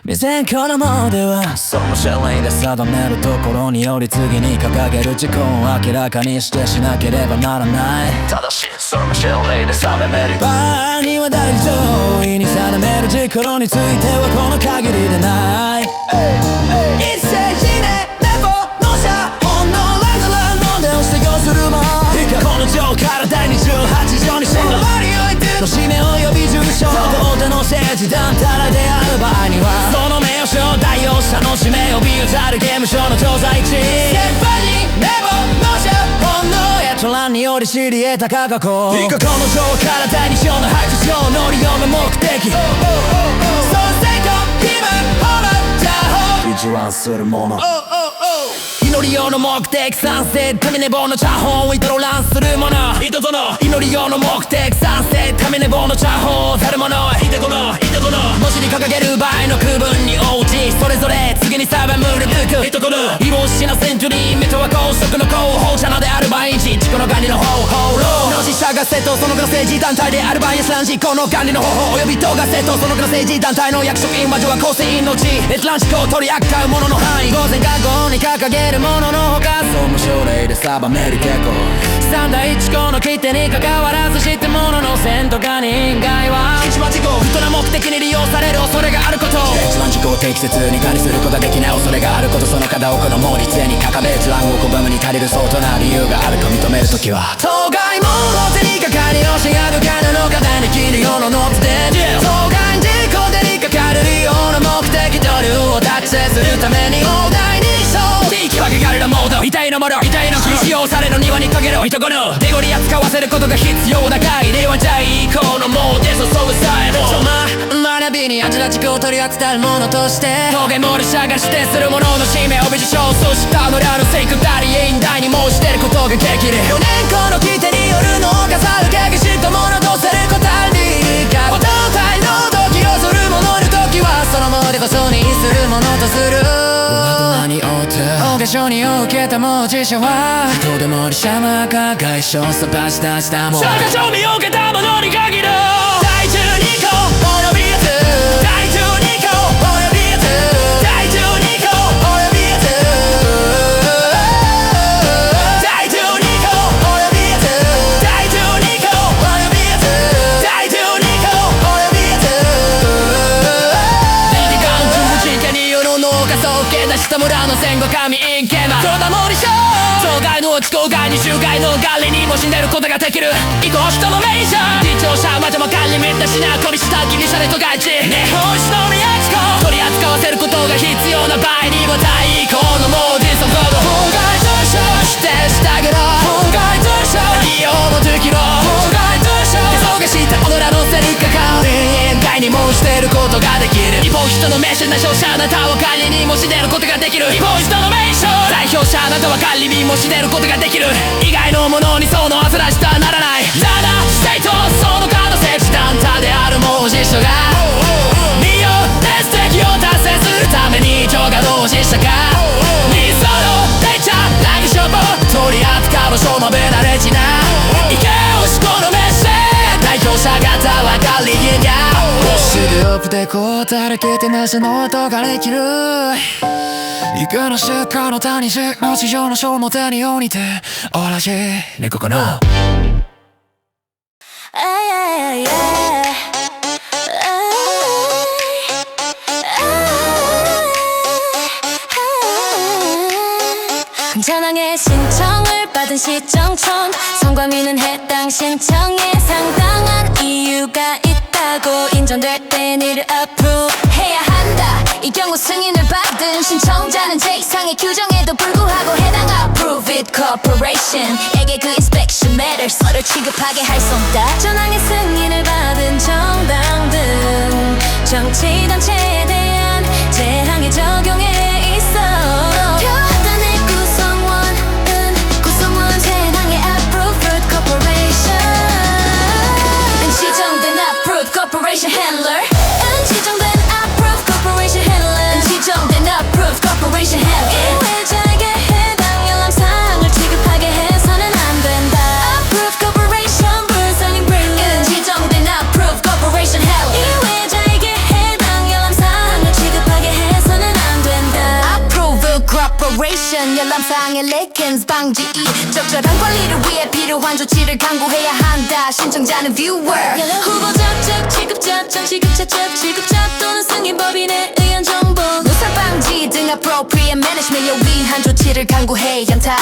未選挙のものではそのシェリーで定めるところにより次に掲げる事項を明らかにしてしなければならない。ただしそのシェリーで定める場合には大上位に定める事項についてはこの限りでない。一斉指令レポの写本のランドで押して要するもこの条から第28条にその場においての氏名及び住所大手の政治団体である場合にはその名称代用者の氏名及びユーザー刑務所の調剤地先輩にレポの写本の閲覧により知り得た過去この条から第2章の排除上の利用の目的創生と気分ホラー情報ビジュアルするもの祈り用の目的賛成神寝坊の茶本をイトロランする者人との祈り用の目的賛成神寝坊の茶本をたる者いてこの文字に掲げる場合の区分に応じそれぞれ次に定めるルーク人との異防止なセンチュリー目とは公職の候補者なである毎日地区の管理の方法論の死者が政党その他の政治団体である場合や知らんしこの管理の方法および党が政党その他の政治団体の役職員魔女は構成員のうち閲覧思考を取り扱う者の範囲当然学校に掲げるもののほか総務省令で定める結構三大一項の規定に関わらず知ってものの選とか人外は一番事項不当な目的に利用される恐れがあること閲覧事項を適切に管理することができない恐れがあることその方をこの法律にかかめ閲覧を拒むに足りる相当な理由があると認めるときは当該もの手にかかりをしやるからの方に切るようなのつで当該事項手にかかる利用の目的とルールを達成するために大台に地域分けがれるモード遺体のもの遺体の国使用される庭にかける人この手ごり扱わせることが必要な限りはじゃあ以降のもうで注ぐさえも学びに味な地区を取り扱うものとして当該モール者が指定するものの氏名を備受賞そしたのであるセクタリ委員代に申し出ることができる4年後の規定によるのがさるけが知ったものとする答えにかお当体の時をするものいる時はそのものでこそにた文字者はとても利者な加害者をさばし出したもんそれが賞味を受けたものに限る第12項およびやつ第12項およびやつ第12項およびやつ第12項およびやつ第12項およびやつ第12項およびやつリリカン空人家による農家総計出した村の戦後神インケマその名もりしょ障害の落ち郊外に周回のガリにも死んでることができる以降人の名車自重者魔女も管理みんなしなこびしたギリシャでとがち日本史の宮地区取り扱わせることが必要な場合には対抗の文字そこの法外通者指定したけど法外通者利用もできろ法外通者手相がした己らのせる関わり委員会にもしてることができる一方人の名車な勝者あなたは管理にもしてることができる一方人の名車代表者あなたは管理にもしてることができる以外のものにそのあずらしてはならないただステートその可能性時短他である文字書が利用テスト適用達成するために上下同時者が理想のデータラインショップ取り扱う場所もべなれちな意見をしこのメッセ代表者方は管理人やすぐアップでこうたれけてなしの音ができるいくら出荷の谷地の地上の書も手に降りて同じ猫かな전항의 신청을 받은 시정촌 성과미는 해당 신청에 상당한 이유가 있다고 인정될 땐 이를 approve 해야 한다 이 경우 승인을 받은 신청자는 제2상의 규정에도 불구하고 해당 approve it corporation에게 그 inspection matters를 취급하게 할 수 없다 전항의 승인을 받은 정당 등 정치단체에 대한 재항의 적용에 있어 Corporation handler 지정된 approved corporation handler 지정된 approved corporation handler 이회자에게 해당 열람사항을 취급하게 해서는 안 된다 approved corporation rules and brilliant 지정된 approved corporation handler 이회자에게 해당 열람사항을 취급하게 해서는 안 된다 approved corporation 열람사항의 leakings 방지 적절한 관리를 위해 필요한 조치를 강구해야 한다 신청자는 viewer 후보자 측 취급자 정취급자 측 취급자 또는 승인법인에 의한 정보 누설 방지 등 appropriate management을 위한 조치를 강구해야 한다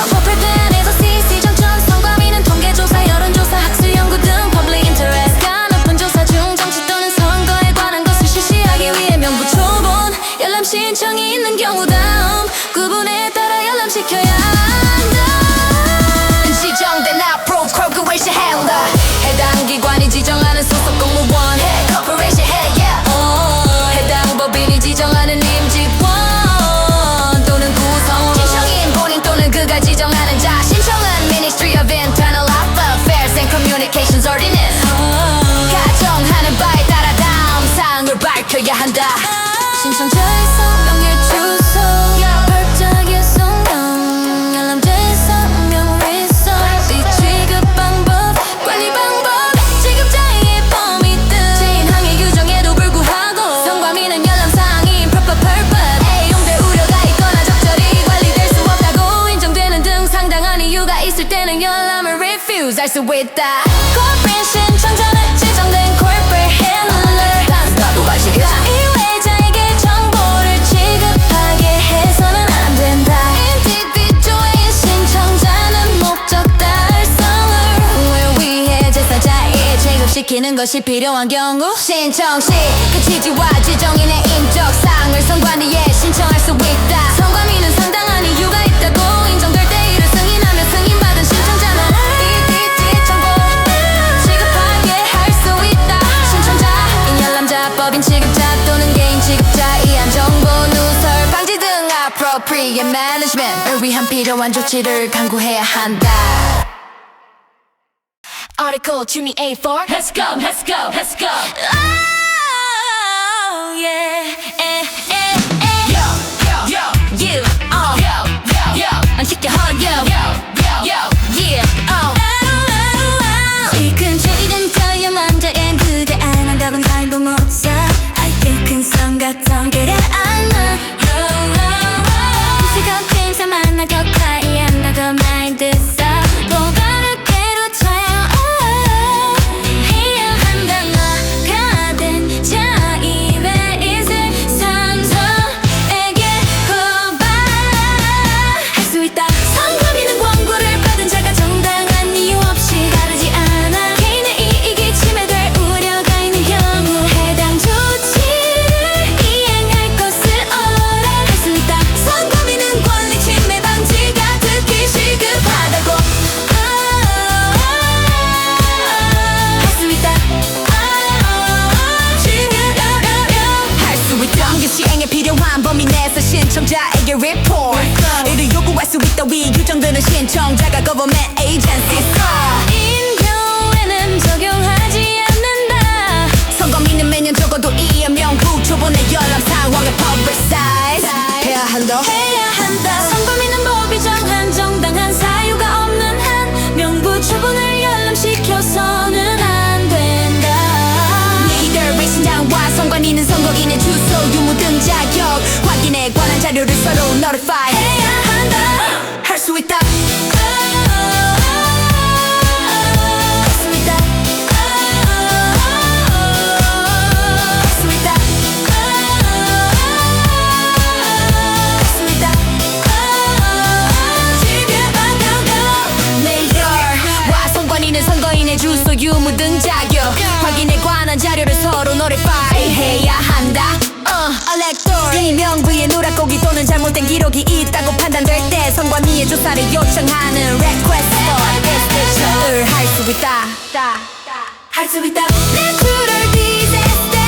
Corporate plan에서 CC 정천 성과미는 통계조사 여론조사 학술연구 등 public interest가 높은 조사 중 정치 또는 선거에 관한 것을 실시하기 위해 명부 초본 열람 신청이 있는 경우 다음 구분에 따라 열람시켜야 한다 지정된 approved corporation handler 해당 기관이 지정하는 소속 공무원 corporation head yeah 해당 법인이 지정하는 임직원 또는 구성원 신청인 본인 또는 그가 지정하는 자 신청은 Ministry of Internal Affairs and Communications Ordinance 가정하는 바에 따라 다음 사항을 밝혀야 한다 신청자의 성명일 주소 발자기의 성명 열람자의 성명 리소스 취급 방법 관리 방법 지급자의 범위 등 제인항의 규정에도 불구하고 성과미는 열람사항이 proper purpose 애용될 우려가 있거나 적절히 관리될 수 없다고 인정되는 등 상당한 이유가 있을 때는 열람을 refuse 할 수 있다 Corporation 신청자는 지정된 corporate handler 단순하고 발식이다 이회자에게 정보를 취급하게 해서는 안 된다 Individual인 신청자는 목적 달성을 위해 제사자에 취급시키는 것이 필요한 경우 신청 시 그 취지와 지정인의 인적사항을 선관위에 신청할 수 있다 선관위는 상당한 이유가 있다고 인정될 때 이를 승인하며 승인받은 신청자는 이디디 정보를 취급하게 할 수 있다 신청자, 인열람자, 법인 취급자 또는 개인 취급자 이한 정보 누설 방지 등 appropriate management을 위한 필요한 조치를 강구해야 한다 Article 28.4 Let's go, let's go, let's go Oh yeah You 이게 시행에 필요한 범위 내에서 신청자에게 report 이를 요구할 수 있다 위 규정되는 신청자가 government agencies 인표에는 적용하지 않는다. 선거민은 매년 적어도 이명부 초본의 열람 상황을 publicize 해야 한다 선거민은 법이 정한 정당한 사유가 없는 한 명부 처분을 열람시켜서는 안 된다. 이들의 신장과 선관위는 선거인의 주소 유무 등 자격 확인에 관한 자료를 서로 notify 해야 한다. 할 수 있다 선거인의 주소 유무 등 자격 확인에 관한 자료를 서로 notify 해야 한다 elector 이명부의 누락곡이 또는 잘못된 기록이 있다고 판단될 때 선관위의 조사를 요청하는 request for investigation을 할 수 있다 할 수 있다 Natural disaster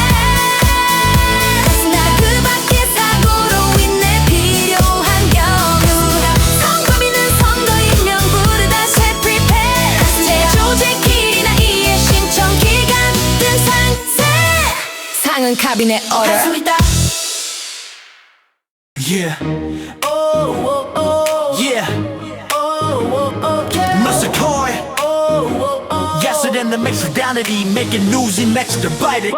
그러나 그 밖에 사고로 인해 필요한 경우 선거민은 선거인 명부를 다시 prepare 조직끼리나 이해 신청 기간 등 상세 상은 카비넷 order 할 수 있다 Yeah. Yeah. Massacre. Yes, it in the mix of reality, making news in next divided.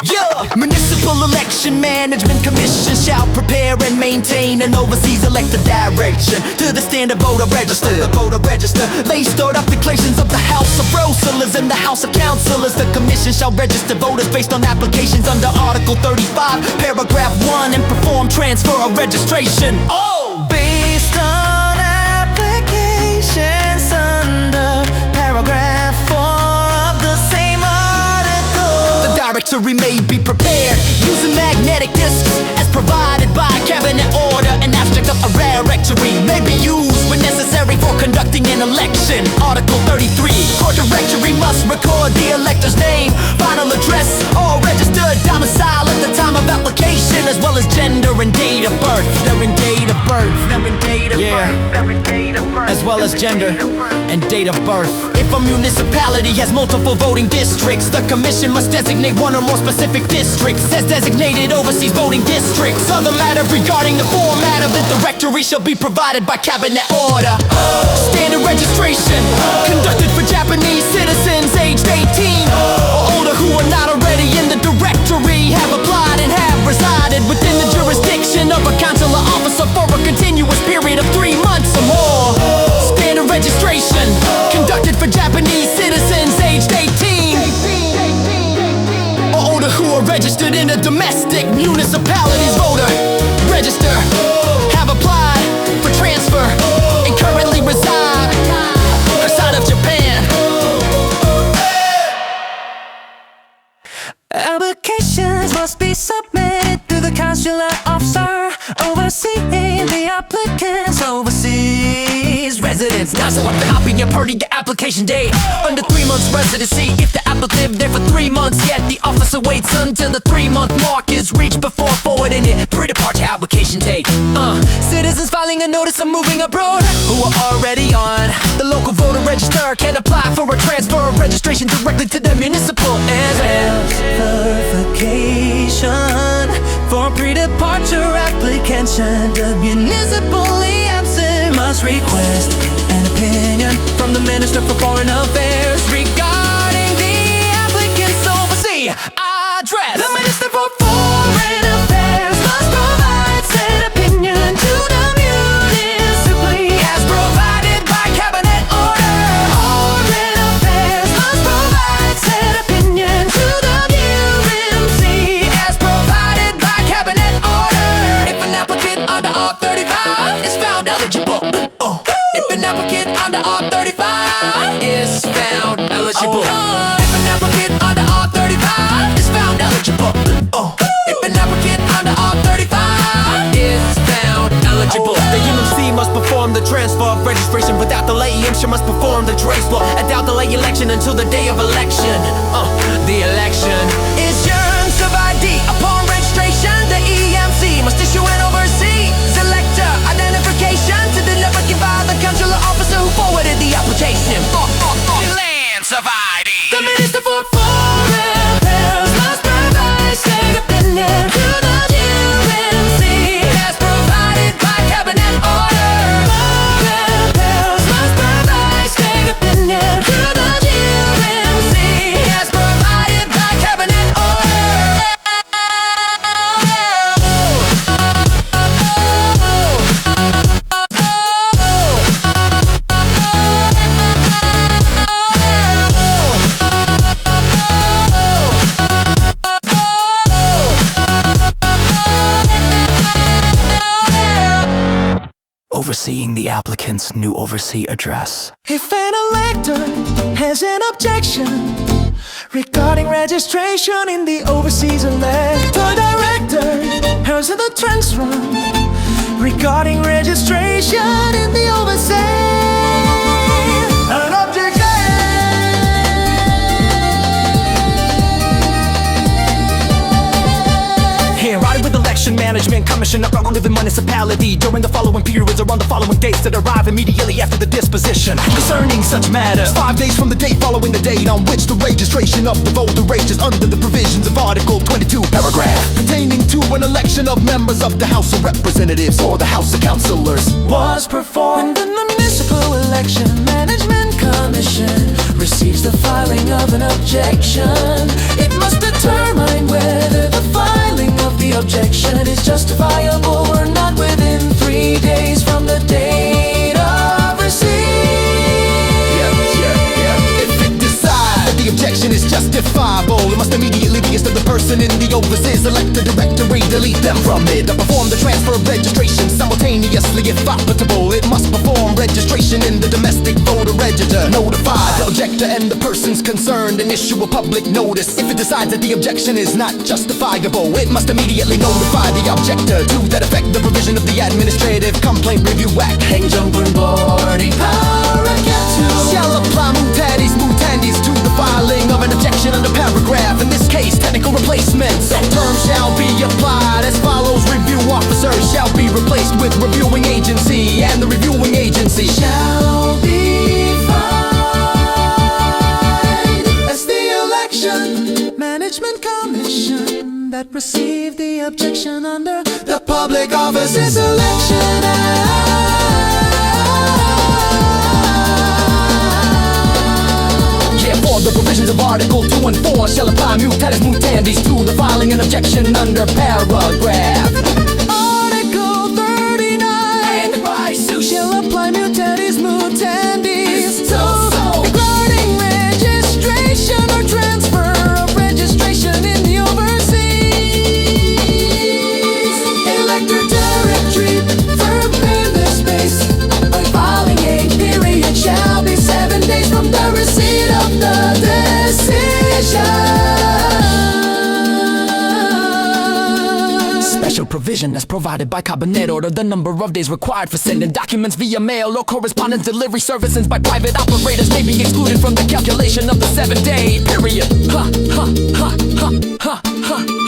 Yeah. Municipal Election Management Commission shall prepare and maintain and oversees elected direction to the standard voter register. They start applications of the House of Councilors and the House of Councilors. The commission shall register voters based on applications under Article 35, Paragraph 1, and perform transfer of registration. Oh, based on applications under Paragraph 4 of the same article. The directory may be prepared using magnetic discs as provided by cabinet order. An abstract of a directory may be used when necessary for conducting an election. Article 33, court directory must record the elector's name, final address, or registered domicile at the time of application, as well as gender and date of birth. As well as gender and date of birth. If a municipality has multiple voting districts, the commission must designate one or more specific districts as designated overseas voting districts. Other matter regarding the format of the directory shall be provided by cabinet order. Standard registration conducted for Japanese citizens aged 18 or older who are not already in the directory, have applied and have resided within the jurisdiction of a consular officer for a continuous period of 3 months or more. Standard registration conducted for Japanese citizens aged 18 or older who are registered in a domestic municipality's voter register, have applied for transfer and currently reside outside of Japan. Applications must be submitted to the consular officer overseeing the applicant's overseas residence. Now so after hopping your party the application date under 3 months residency. If the applicant lived there for 3 months, yet the officer waits until the 3-month mark is reached before forwarding it pre-departure application date. Citizens filing a notice of moving abroad who are already on the local voter register can apply for a transfer of registration directly to the municipal address. Verification for pre-departure application. The municipally absent must request an opinion from the Minister for Foreign Affairs regarding the applicant's overseas address. The Minister for Foreign Affairs must provide said opinion to the municipally as provided by cabinet order. Foreign Affairs must provide said opinion to the municipally as provided by cabinet order. If an applicant under R35 is found eligible, if an applicant under R35 is found eligible, if an applicant under R35 is found eligible, if an applicant under R35 is found eligible, the UMC must perform the transfer of registration without delay. IMSHA must perform the transfer without delay election until the day of election. The election is your of ID upon registration. overseeing the applicant's new overseas address. If an elector has an objection regarding registration in the overseas elector director has the transfer regarding registration in the overseas an objection. Here, riding with Election Management Commission of our given municipality during the following periods or on the following dates that arrive immediately after the disposition concerning such matters. 5 days from the date following the date on which the registration of the voter rages under the provisions of Article 22, paragraph pertaining to an election of members of the House of Representatives or the House of Councilors Was performed in the Municipal Election Management Commission receives the filing of an objection. It must determine whether the filing of the objection is justifiable or not within 3 days from the date of receipt. If it decides the objection is justifiable, it must immediately be to the person in the overseas elector directory, delete them from it, or perform the transfer of registration simultaneously if applicable. It must perform registration in the domestic voter register, notify the objector and the persons concerned, and issue a public notice. If it decides that the objection is not justifiable, it must immediately notify the objector. To that effect, the provision of the Administrative Complaint Review Act 행정불복이 paragraph 2 shall apply mutatis to the filing of an objection under paragraph. In this case, technical replacements. So terms shall be applied as follows. Review officer shall be replaced with reviewing agency, and the reviewing agency shall be defined as the Election Management Commission that received the objection under the Public Offices Election Act. Therefore, the provisions of Article 2 and 4 shall apply mutatis mutandis to the filing an objection under paragraph Article 39 shall apply mutatis mutandis to regarding registration or transfer of registration in the overseas elector directory for member space. A filing age period shall be 7 days from the receipt of the decision. Special provision as provided by cabinet order. The number of days required for sending documents via mail or correspondence delivery services by private operators may be excluded from the calculation of the 7-day period.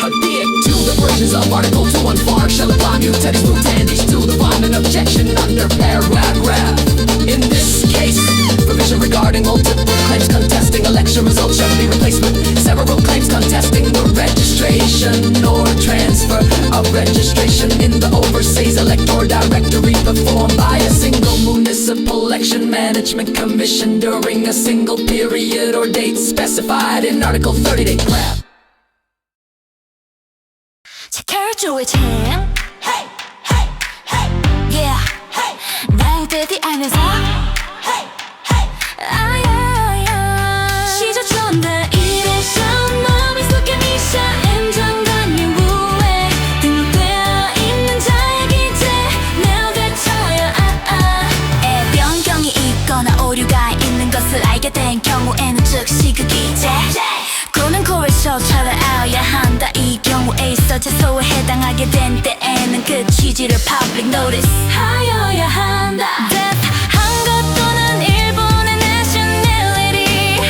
Adhere to the provisions of Article 2 and 4 shall apply mutatis mutandis to the filing objection under paragraph. In this case, provision regarding multiple claims contesting election results shall be replacement. Several claims contesting the registration or transfer of registration in the overseas elector directory performed by a single municipal election management commission during a single period or date specified in Article 30. Grab. 결조의 책 Hey, hey, hey Yeah, hey 날 뜻이 알면서 Hey, hey, 아야야 시조촌다 이래서 마음이 속에 미샤 행정관 연구에 등록되어 있는 자에게 이제 내가 되쳐야 에 변경이 있거나 오류가 있는 것을 알게 된 경우에는 즉시 그 기재 고는 고에서 찾아야 한다. 이 경우에 있어 제소에 해당하게 된 때에는 그 취지를 public notice 하여야 한다. 한 것 또는 일본의 nationality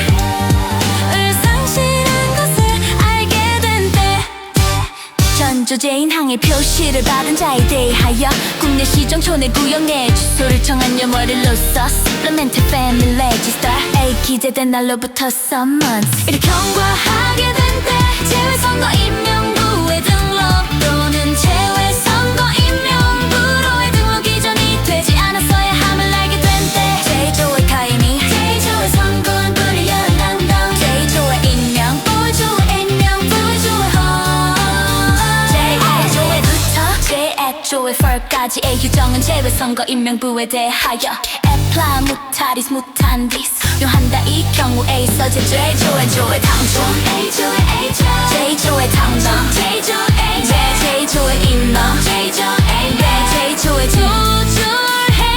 을 상실한 것을 알게 된 때 전조제인 항의 표시를 받은 자에 대하여 국내 시정촌의 구역 내 주소를 정한 여머리로서 supplemented family register A 기재된 날로부터 some months 이를 경과하게 된 때 재외선거 임명부에 등록 또는 재외선거 임명부로의 등록 이전이 되지 않았어야 함을 알게 된 때 제조의 가임이 제조의 선거는 불리한 당당 제조의 임명 부조의 제조의부터 제조의 펄까지의 규정은 재외선거 임명부에 대하여 apply mutatis mutandis 요한다. 이 경우에 있어 제조의 당종 제조의 당당 제조의 임명 제조의 조절해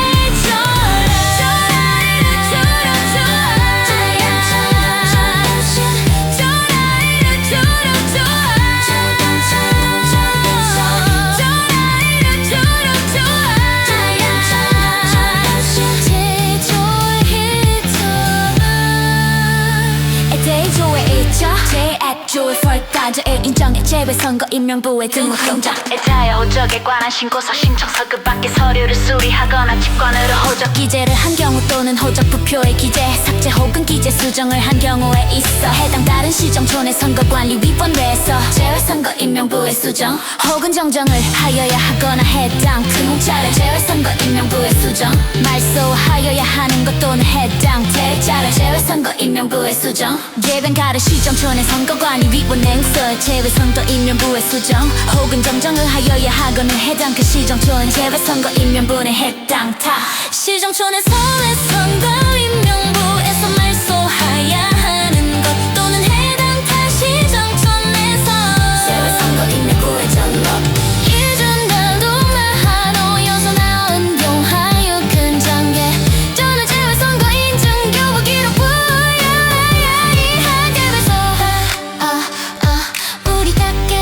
재외선거 임명부에 등록 동작 애자야 호적에 관한 신고서 신청서 그 밖에 서류를 수리하거나 직권으로 호적 기재를 한 경우 또는 호적 부표의 기재 삭제 혹은 기재 수정을 한 경우에 있어 해당 다른 시정촌의 선거관리 위반외에서 재외선거 임명부의 수정 혹은 정정을 하여야 하거나 해당 등록자를 재외선거 임명부의 수정 말소하여야 하는 것 또는 해당 대자를 재외선거 임명부의 수정 개변가를 시정촌의 선거관리 위반 행사 재외선거 임명부의 수정 혹은 정정을 하여야 하거나 해당 그 시정촌의 재외선거 임명부에 해당 타 시정촌에서의 선거 임명부에서 말소하야 하는 것 또는 해당 타 시정촌에서 재외선거 임명부의 전록 이전달도 마하로 여서 나온 용하여 큰 장계 또는 재외선거 인증 교부 기록 부여야 이하게에서 우리답게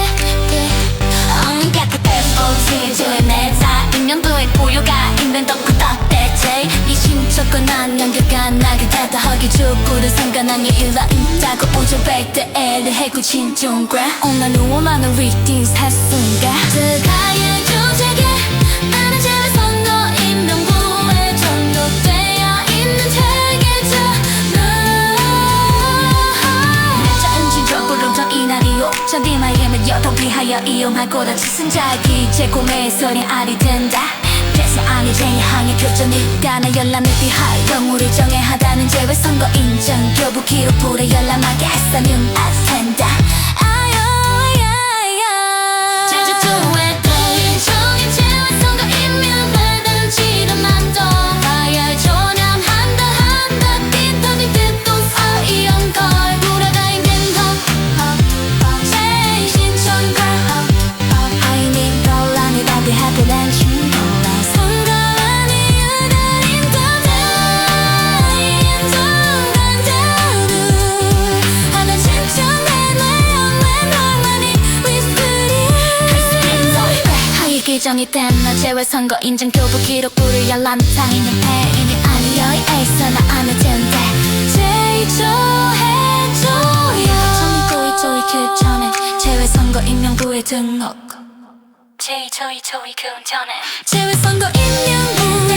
재외매사 임명부의 보유가 있는 덕후 덕대체 이 신청권 안 연결가 나게 됐다 하기 죽고도 상관한 일라 있다고 오조백대에 대해 굳힌 중괴 오늘 누워만은 리딩스 했으니까 그가의 주제에 나는 재외선거 임명부에 전독되어 있는 체계잖아 내자 음식적으로 정 이날이요 잔디마에 여도 비하여 이용할 거다 지승자의 기재 고매의 소리 알이 된다 대세 아니 제향의 표정이니까 나 열람을 비하여 경우를 정해하다는 재외선거 인정 교부 기록 불에 열람하게 했으면 알 텐다 제주도에 또 일종의 재외선거 임명받은 지도만 더 봐야 전염한다 띠터기 뜻도 이런 걸 불어가 있는 것 기정이 된 나 재외선거 인증 교부 기록부를 열람 당인은 폐인이 아니여 에이서 나 아는 텐데 제이조해줘요 정보이 그 전에 재외선거 임명부에 등록 제이조이 그 전에 재외선거 임명부에